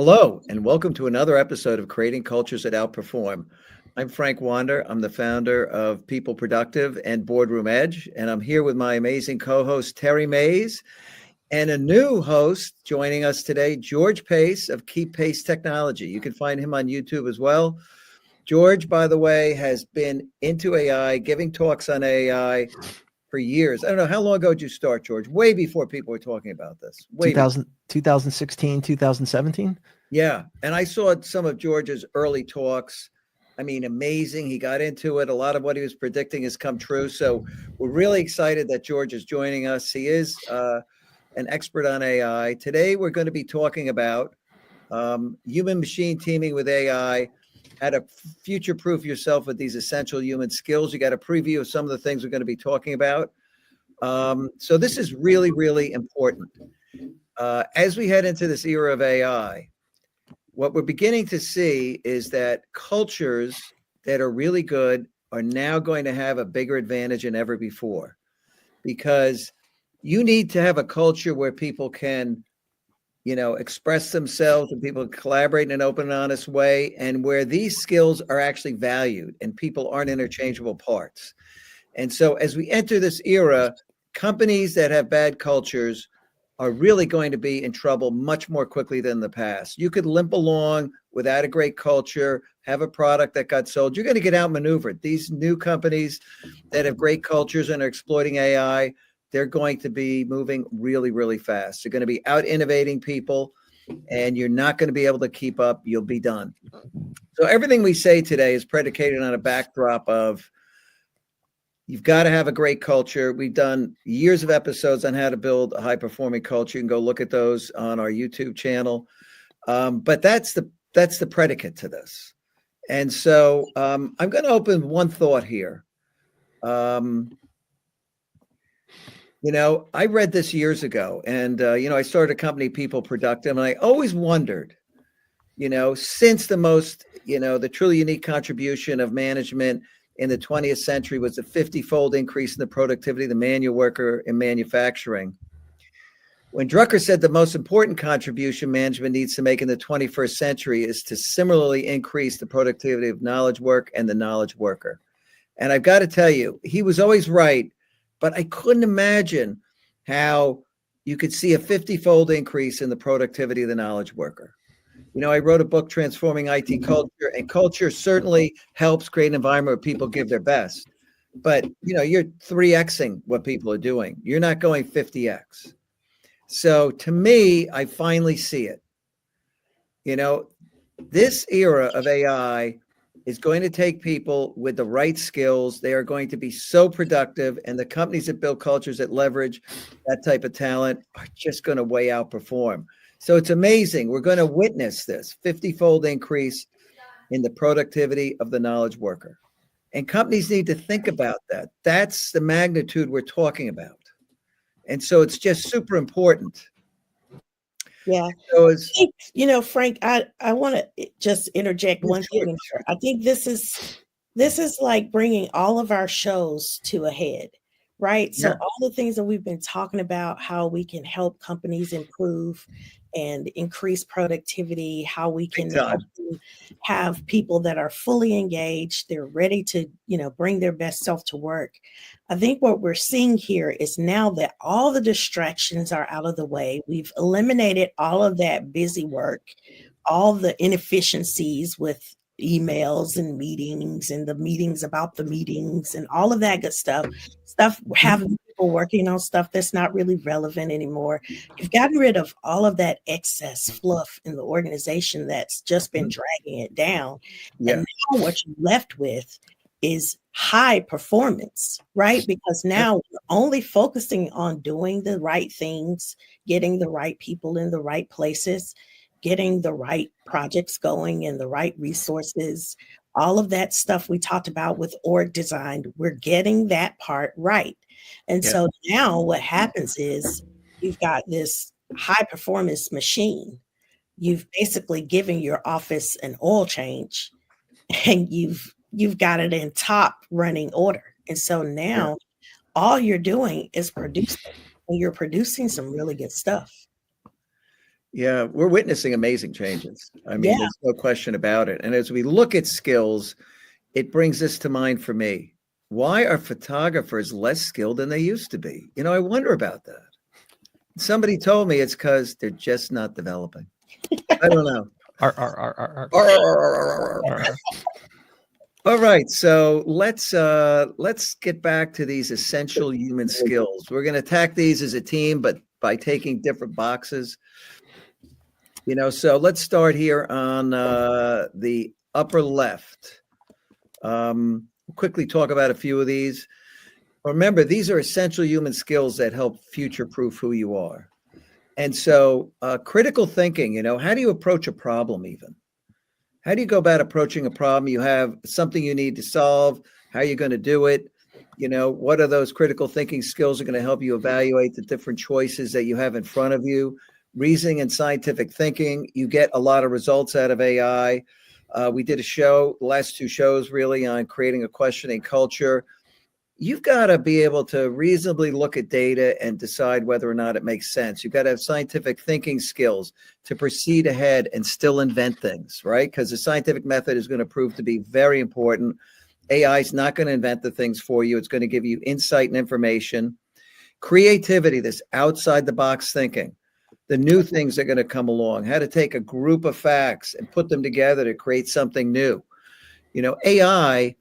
Hello, and welcome to another episode of Creating Cultures that Outperform. I'm Frank Wander. I'm the founder of People Productive and Boardroom Edge, and I'm here with my amazing co-host, Terry Mays, and a new host joining us today, George Pace of Keep Pace Technology. You can find him on YouTube as well. George, by the way, has been into AI, giving talks on AI for years. I don't know, how long ago did you start, George? Way before people were talking about this. 2016, 2017. Yeah. And I saw some of George's early talks. I mean, amazing. He got into it. A lot of what he was predicting has come true. So we're really excited that George is joining us. He is an expert on AI. Today, we're going to be talking about human machine teaming with AI, how to future-proof yourself with these essential human skills. You got a preview of some of the things we're going to be talking about. So this is really, really important. As we head into this era of AI, what we're beginning to see is that cultures that are really good are now going to have a bigger advantage than ever before, because you need to have a culture where people can, express themselves and people collaborate in an open and honest way, and where these skills are actually valued and people aren't interchangeable parts. And so as we enter this era, companies that have bad cultures are really going to be in trouble much more quickly than the past. You could limp along without a great culture, have a product that got sold. You're going to get outmaneuvered. These new companies that have great cultures and are exploiting AI, they're going to be moving really, really fast. They're going to be out innovating people, and you're not going to be able to keep up. You'll be done. So everything we say today is predicated on a backdrop of you've got to have a great culture. We've done years of episodes on how to build a high-performing culture. You can go look at those on our YouTube channel. But that's the predicate to this. And so I'm going to open one thought here. I read this years ago, and, I started a company, People Productive, and I always wondered, since the truly unique contribution of management in the 20th century was a 50-fold increase in the productivity of the manual worker in manufacturing. When Drucker said the most important contribution management needs to make in the 21st century is to similarly increase the productivity of knowledge work and the knowledge worker. And I've got to tell you, he was always right, but I couldn't imagine how you could see a 50-fold increase in the productivity of the knowledge worker. I wrote a book, Transforming IT Culture, and culture certainly helps create an environment where people give their best. But, you're 3Xing what people are doing. You're not going 50X. So to me, I finally see it. This era of AI is going to take people with the right skills. They are going to be so productive, and the companies that build cultures that leverage that type of talent are just going to way outperform. So it's amazing. We're going to witness this 50-fold increase in the productivity of the knowledge worker. And companies need to think about that. That's the magnitude we're talking about. And so it's just super important. Yeah. So Frank, I want to just interject one thing in here. I think this is like bringing all of our shows to a head, right? So all the things that we've been talking about, how we can help companies improve and increase productivity, how we can have people that are fully engaged, they're ready to, bring their best self to work. I think what we're seeing here is now that all the distractions are out of the way, we've eliminated all of that busy work, all the inefficiencies with emails and meetings and the meetings about the meetings and all of that good stuff having people working on stuff that's not really relevant anymore. You've gotten rid of all of that excess fluff in the organization that's just been dragging it down. Yeah. And now what you're left with is high performance, right? Because now we're only focusing on doing the right things, getting the right people in the right places, getting the right projects going and the right resources, all of that stuff we talked about with org design, we're getting that part right. And so now what happens is you've got this high performance machine. You've basically given your office an oil change, and you've got it in top running order. And so now all you're doing is producing, and you're producing some really good stuff. Yeah, we're witnessing amazing changes. I mean, Yeah. there's no question about it. And as we look at skills, it brings this to mind for me. Why are photographers less skilled than they used to be? I wonder about that. Somebody told me it's because they're just not developing. I don't know. All right, so let's get back to these essential human skills. We're going to attack these as a team, but by taking different boxes. So let's start here on the upper left. Quickly talk about a few of these. Remember, these are essential human skills that help future-proof who you are. And so critical thinking, how do you approach a problem even? How do you go about approaching a problem? You have something you need to solve. How are you going to do it? What are those critical thinking skills that are going to help you evaluate the different choices that you have in front of you? Reasoning and scientific thinking, you get a lot of results out of AI. We did a show, the last two shows really, on creating a questioning culture. You've got to be able to reasonably look at data and decide whether or not it makes sense. You've got to have scientific thinking skills to proceed ahead and still invent things, right? Because the scientific method is going to prove to be very important. AI is not going to invent the things for you. It's going to give you insight and information. Creativity, this outside the box thinking, the new things that are going to come along, how to take a group of facts and put them together to create something new. AI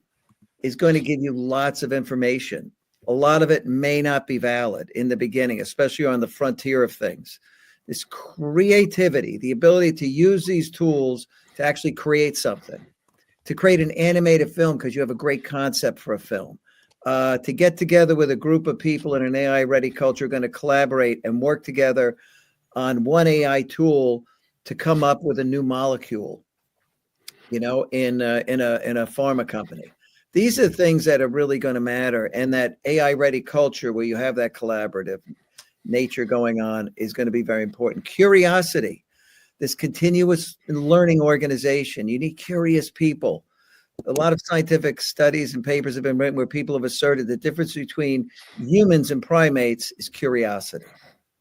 is going to give you lots of information. A lot of it may not be valid in the beginning, especially on the frontier of things. This creativity, the ability to use these tools to actually create something, to create an animated film because you have a great concept for a film, to get together with a group of people in an AI-ready culture going to collaborate and work together on one AI tool to come up with a new molecule, in a pharma company. These are things that are really going to matter. And that AI-ready culture where you have that collaborative nature going on is going to be very important. Curiosity, this continuous learning organization. You need curious people. A lot of scientific studies and papers have been written where people have asserted the difference between humans and primates is curiosity.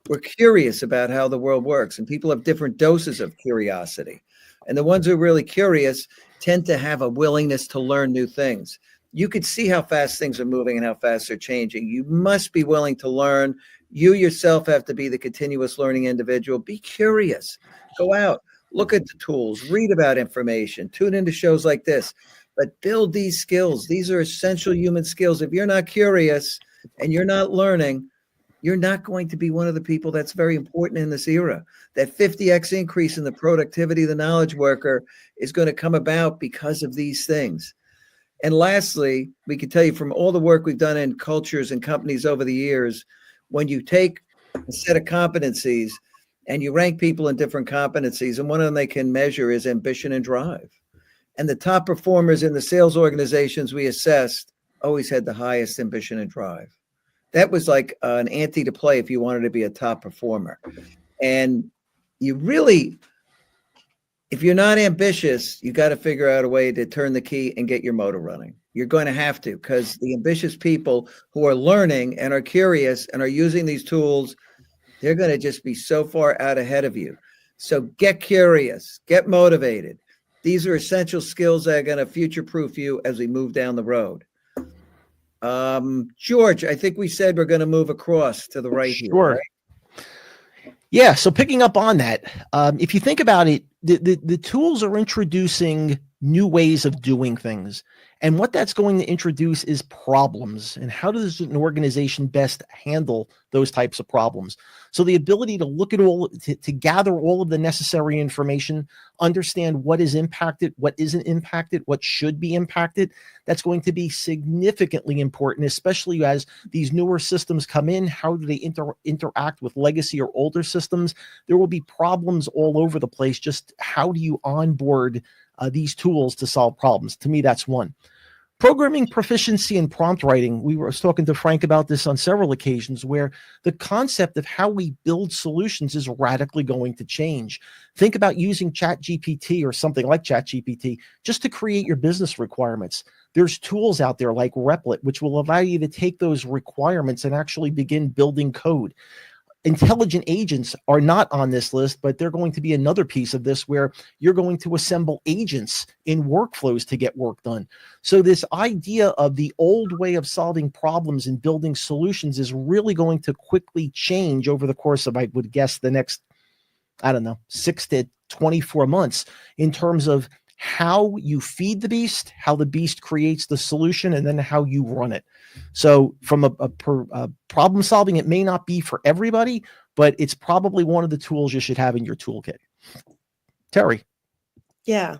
We're curious about how the world works, and people have different doses of curiosity. And the ones who are really curious tend to have a willingness to learn new things. You could see how fast things are moving and how fast they're changing. You must be willing to learn. You yourself have to be the continuous learning individual. Be curious. Go out, look at the tools, read about information, tune into shows like this, but build these skills. These are essential human skills. If you're not curious and you're not learning, you're not going to be one of the people that's very important in this era. That 50x increase in the productivity of the knowledge worker is going to come about because of these things. And lastly, we can tell you from all the work we've done in cultures and companies over the years, when you take a set of competencies and you rank people in different competencies, and one of them they can measure is ambition and drive. And the top performers in the sales organizations we assessed always had the highest ambition and drive. That was like an ante to play if you wanted to be a top performer. And you really, if you're not ambitious, you got to figure out a way to turn the key and get your motor running. You're going to have to, because the ambitious people who are learning and are curious and are using these tools, they're going to just be so far out ahead of you. So get curious, get motivated. These are essential skills that are going to future-proof you as we move down the road. George, I think we said we're going to move across to the right here. Sure. Right? Yeah. So picking up on that, if you think about it, the tools are introducing new ways of doing things. And what that's going to introduce is problems. And how does an organization best handle those types of problems? So the ability to look at to gather all of the necessary information, understand what is impacted, what isn't impacted, what should be impacted, that's going to be significantly important, especially as these newer systems come in. How do they interact with legacy or older systems? There will be problems all over the place. Just how do you onboard these tools to solve problems? To me, that's one. Programming proficiency and prompt writing. We were talking to Frank about this on several occasions, where the concept of how we build solutions is radically going to change. Think about using ChatGPT or something like ChatGPT just to create your business requirements. There's tools out there like Replit, which will allow you to take those requirements and actually begin building code. intelligent agents are not on this list, but they're going to be another piece of this where you're going to assemble agents in workflows to get work done. So this idea of the old way of solving problems and building solutions is really going to quickly change over the course of, I would guess, the next, I don't know, 6 to 24 months in terms of how you feed the beast, how the beast creates the solution, and then how you run it. So from a problem solving, it may not be for everybody, but it's probably one of the tools you should have in your toolkit. Terry. Yeah.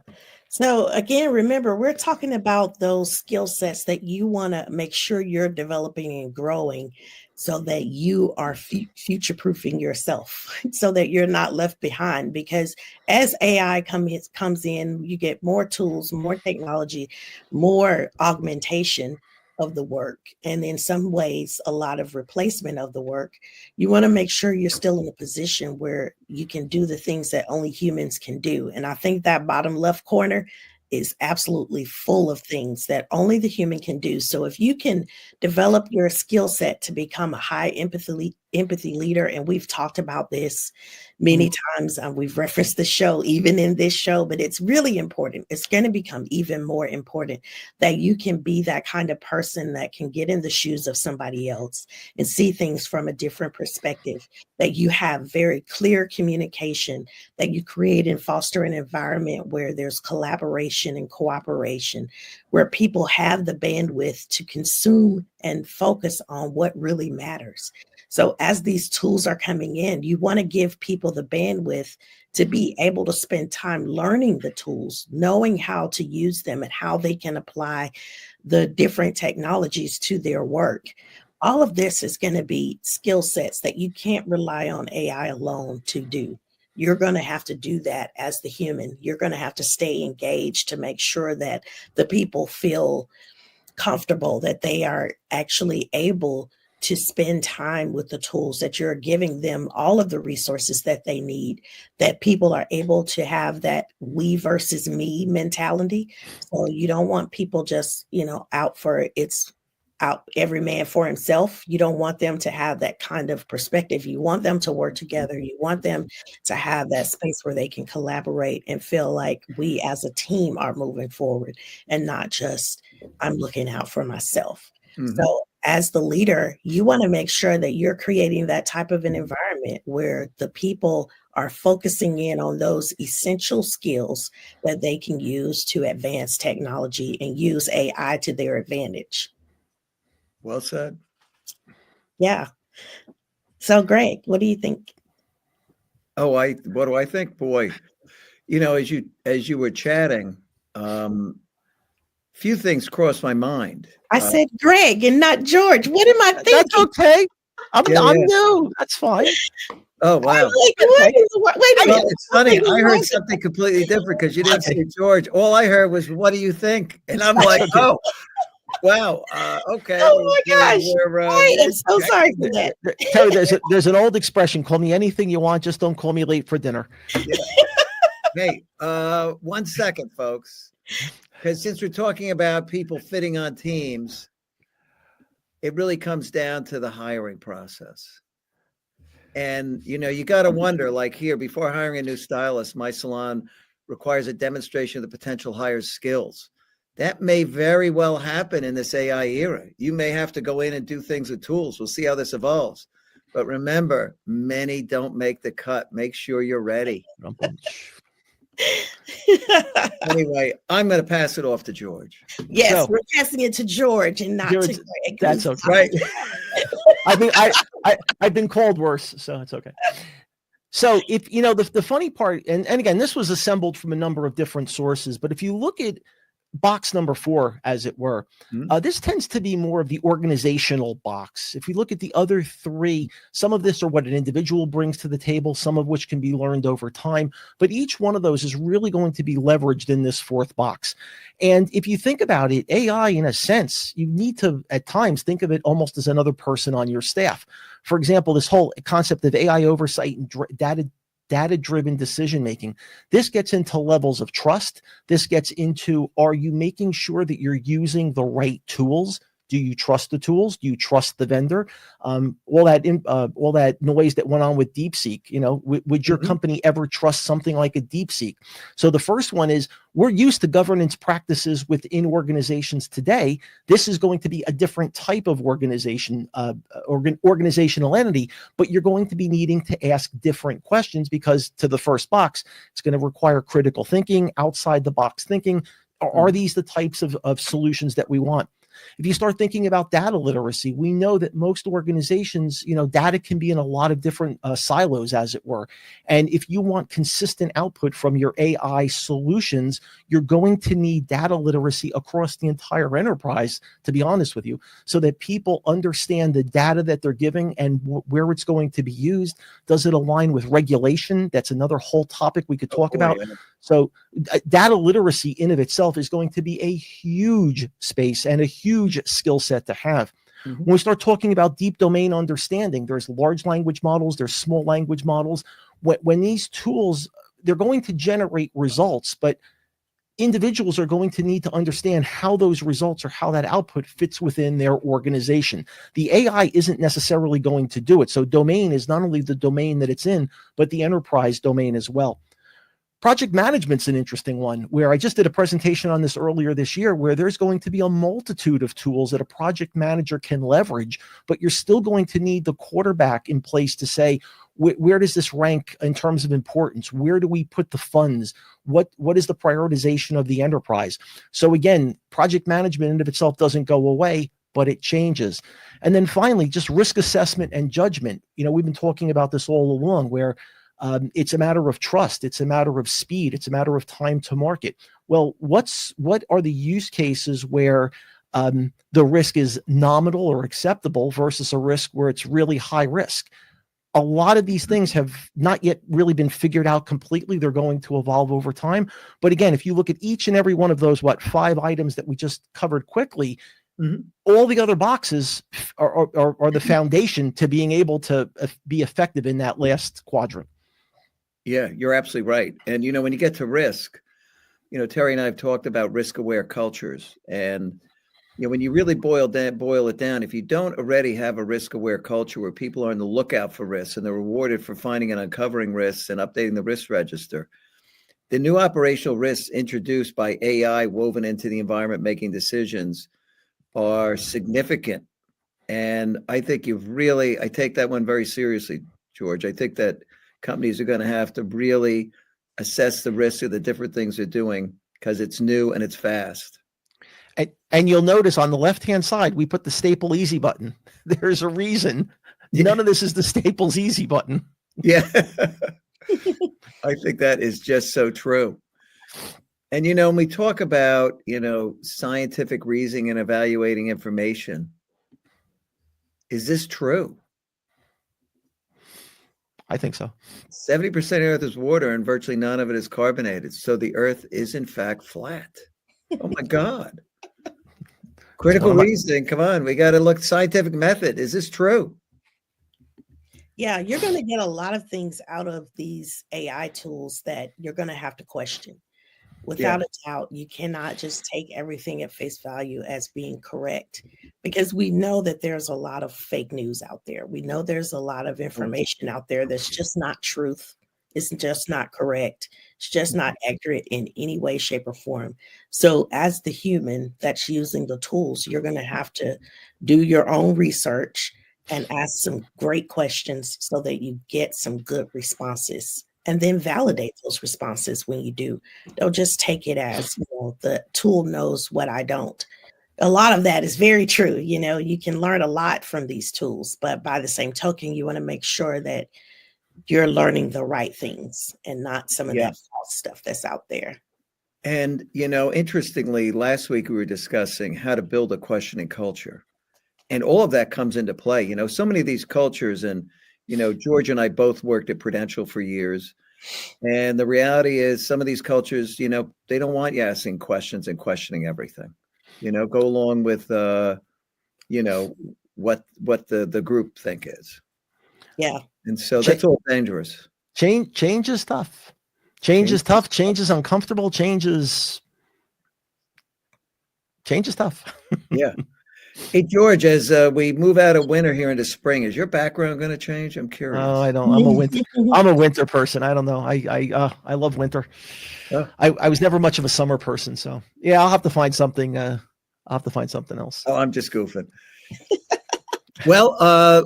So again, remember, we're talking about those skill sets that you want to make sure you're developing and growing so that you are future-proofing yourself so that you're not left behind. Because as AI comes in, you get more tools, more technology, more augmentation of the work, and in some ways, a lot of replacement of the work. You want to make sure you're still in a position where you can do the things that only humans can do. And I think that bottom left corner is absolutely full of things that only the human can do. So if you can develop your skill set to become a high empathy leader, and we've talked about this many times, we've referenced the show, even in this show, but it's really important. It's going to become even more important that you can be that kind of person that can get in the shoes of somebody else and see things from a different perspective, that you have very clear communication, that you create and foster an environment where there's collaboration and cooperation, where people have the bandwidth to consume and focus on what really matters. So as these tools are coming in, you want to give people the bandwidth to be able to spend time learning the tools, knowing how to use them and how they can apply the different technologies to their work. All of this is going to be skill sets that you can't rely on AI alone to do. You're going to have to do that as the human. You're going to have to stay engaged to make sure that the people feel comfortable, that they are actually able to spend time with the tools, that you're giving them all of the resources that they need, that people are able to have that we versus me mentality. So you don't want people just, out every man for himself. You don't want them to have that kind of perspective. You want them to work together. You want them to have that space where they can collaborate and feel like we as a team are moving forward and not just I'm looking out for myself. So as the leader, you want to make sure that you're creating that type of an environment where the people are focusing in on those essential skills that they can use to advance technology and use AI to their advantage. Well said. Yeah. So Greg, what do you think? Oh, what do I think? Boy, as you were chatting, few things crossed my mind. I said Greg and not George. What am I thinking? That's okay. I'm new. That's fine. Oh, wow. Wait a minute. It's funny. I heard something completely different because you didn't say George. All I heard was, what do you think? And I'm like, oh, wow. Okay. Oh my gosh. I am so sorry for that. Terry, there's an old expression, call me anything you want, just don't call me late for dinner. Yeah. Hey, 1 second, folks. Because since we're talking about people fitting on teams, it really comes down to the hiring process. And, you got to wonder, like here, before hiring a new stylist, my salon requires a demonstration of the potential hire's skills. That may very well happen in this AI era. You may have to go in and do things with tools. We'll see how this evolves. But remember, many don't make the cut. Make sure you're ready. Anyway, I'm going to pass it off to George. Yes, so, we're passing it to George and not to Greg. That's okay. Right. I've been called worse, so it's okay. So if the funny part, and again, this was assembled from a number of different sources, but if you look at box number 4, as it were, this tends to be more of the organizational box. If we look at the other 3, some of this are what an individual brings to the table, some of which can be learned over time, but each one of those is really going to be leveraged in this 4th box. And if you think about it, AI, in a sense, you need to at times think of it almost as another person on your staff. For example, this whole concept of AI oversight and data-driven decision-making. This gets into levels of trust. This gets into, are you making sure that you're using the right tools Do you trust the tools? Do you trust the vendor? All that noise that went on with DeepSeek, would your company ever trust something like a DeepSeek? So the first one is, we're used to governance practices within organizations today. This is going to be a different type of organizational entity, but you're going to be needing to ask different questions, because to the first box, it's going to require critical thinking, outside the box thinking. Are these the types of solutions that we want? If you start thinking about data literacy, we know that most organizations, data can be in a lot of different silos, as it were. And if you want consistent output from your AI solutions, you're going to need data literacy across the entire enterprise, to be honest with you, so that people understand the data that they're giving and where it's going to be used. Does it align with regulation? That's another whole topic we could talk about. Yeah. So data literacy in of itself is going to be a huge space and a huge skill set to have. When we start talking about deep domain understanding, there's large language models, there's small language models. When these tools, they're going to generate results, but individuals are going to need to understand how those results or how that output fits within their organization. The AI isn't necessarily going to do it. So domain is not only the domain that it's in, but the enterprise domain as well. Project management's an interesting one, where I just did a presentation on this earlier this year, where there's going to be a multitude of tools that a project manager can leverage, but you're still going to need the quarterback in place to say, where does this rank in terms of importance? Where do we put the funds? What is the prioritization of the enterprise? So again, project management in of itself doesn't go away, but it changes. And then finally, just risk assessment and judgment. We've been talking about this all along, where it's a matter of trust. It's a matter of speed. It's a matter of time to market. Well, what are the use cases where the risk is nominal or acceptable versus a risk where it's really high risk? A lot of these things have not yet really been figured out completely. They're going to evolve over time. But again, if you look at each and every one of those, 5 items that we just covered quickly, all the other boxes are the foundation to being able to be effective in that last quadrant. Yeah, you're absolutely right. And, when you get to risk, Terry and I have talked about risk-aware cultures. And, when you really boil it down, if you don't already have a risk-aware culture where people are on the lookout for risks and they're rewarded for finding and uncovering risks and updating the risk register, the new operational risks introduced by AI woven into the environment making decisions are significant. And I think I take that one very seriously, George. I think that companies are going to have to really assess the risk of the different things they're doing, because it's new and it's fast. And you'll notice on the left-hand side, we put the staple easy button. There's a reason. None of this is the Staples easy button. Yeah. I think that is just so true. And, when we talk about, scientific reasoning and evaluating information, is this true? I think so. 70% of Earth is water and virtually none of it is carbonated. So the Earth is in fact flat. Oh my God. Critical reasoning. Come on. We got to look scientific method. Is this true? Yeah, you're going to get a lot of things out of these AI tools that you're going to have to question. Without a doubt, you cannot just take everything at face value as being correct, because we know that there's a lot of fake news out there. We know there's a lot of information out there that's just not truth. It's just not correct. It's just not accurate in any way, shape, or form. So as the human that's using the tools, you're going to have to do your own research and ask some great questions so that you get some good responses. And then validate those responses when you do. Don't just take it as, the tool knows what I don't. A lot of that is very true. You can learn a lot from these tools, but by the same token, you want to make sure that you're learning the right things and not some of that false stuff that's out there. And, interestingly, last week we were discussing how to build a questioning culture. And all of that comes into play. So many of these cultures, and George and I both worked at Prudential for years. And the reality is some of these cultures, they don't want you asking questions and questioning everything. Go along with, what the group think is. Yeah. And so that's all dangerous. Change is tough. Change is tough. Change is uncomfortable. Change is tough. Yeah. Hey, George, as we move out of winter here into spring, is your background going to change? I'm curious. Oh, I don't. I'm a winter person. I don't know. I love winter. Oh. I was never much of a summer person, so yeah, I'll have to find something. I'll have to find something else. Oh, I'm just goofing. Well,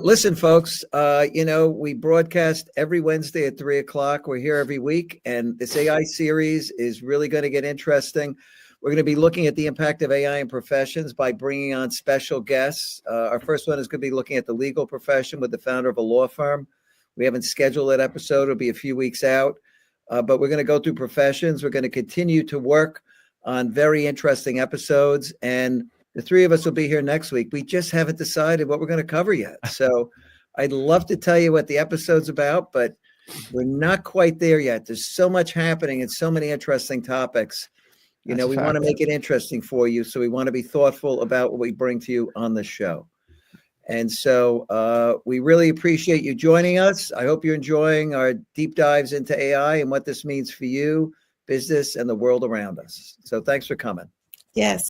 listen, folks, we broadcast every Wednesday at 3:00. We're here every week, and this AI series is really going to get interesting. We're going to be looking at the impact of AI in professions by bringing on special guests. Our first one is going to be looking at the legal profession with the founder of a law firm. We haven't scheduled that episode. It'll be a few weeks out, but we're going to go through professions. We're going to continue to work on very interesting episodes, and the three of us will be here next week. We just haven't decided what we're going to cover yet. So I'd love to tell you what the episode's about, but we're not quite there yet. There's so much happening and so many interesting topics. We want to make it interesting for you. So we want to be thoughtful about what we bring to you on the show. And so we really appreciate you joining us. I hope you're enjoying our deep dives into AI and what this means for you, business, and the world around us. So thanks for coming. Yes.